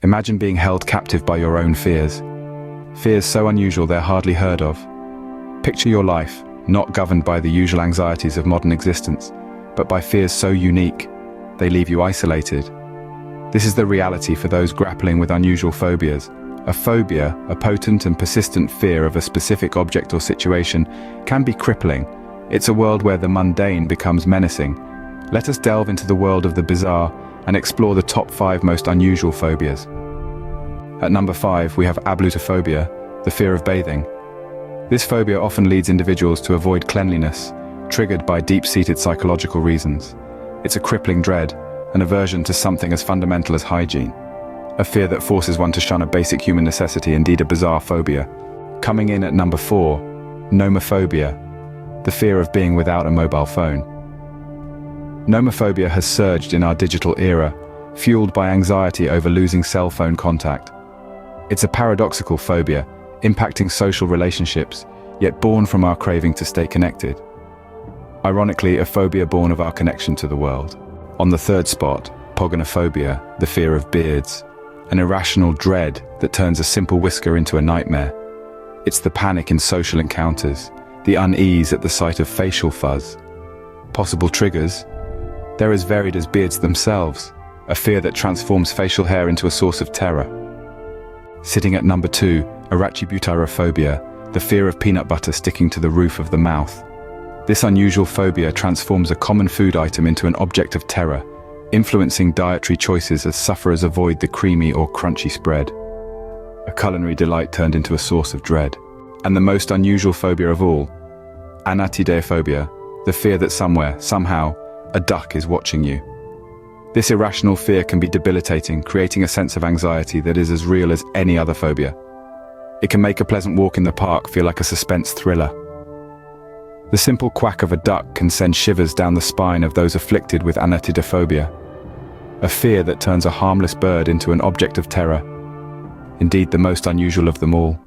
Imagine being held captive by your own fears. Fears so unusual they're hardly heard of. Picture your life, not governed by the usual anxieties of modern existence, but by fears so unique, they leave you isolated. This is the reality for those grappling with unusual phobias. A phobia, a potent and persistent fear of a specific object or situation, can be crippling. It's a world where the mundane becomes menacing. Let us delve into the world of the bizarre and explore the top 5 most unusual phobias. At number 5, we have Arachibutyrophobia, the fear of bathing. This phobia often leads individuals to avoid cleanliness, triggered by deep-seated psychological reasons. It's a crippling dread, an aversion to something as fundamental as hygiene. A fear that forces one to shun a basic human necessity, indeed a bizarre phobia. Coming in at number 4, nomophobia, the fear of being without a mobile phone. Nomophobia has surged in our digital era, fueled by anxiety over losing cell phone contact. It's a paradoxical phobia, impacting social relationships, yet born from our craving to stay connected. Ironically, a phobia born of our connection to the world. On the 3rd spot, pogonophobia, the fear of beards, an irrational dread that turns a simple whisker into a nightmare. It's the panic in social encounters, the unease at the sight of facial fuzz. Possible triggers? They're as varied as beards themselves, a fear that transforms facial hair into a source of terror. Sitting at number 2, Arachibutyrophobia, the fear of peanut butter sticking to the roof of the mouth. This unusual phobia transforms a common food item into an object of terror, influencing dietary choices as sufferers avoid the creamy or crunchy spread. A culinary delight turned into a source of dread. And the most unusual phobia of all, Anatidaephobia, the fear that somewhere, somehow, a duck is watching you. This irrational fear can be debilitating, creating a sense of anxiety that is as real as any other phobia. It can make a pleasant walk in the park feel like a suspense thriller. The simple quack of a duck can send shivers down the spine of those afflicted with Anatidaephobia, a fear that turns a harmless bird into an object of terror. Indeed, the most unusual of them all.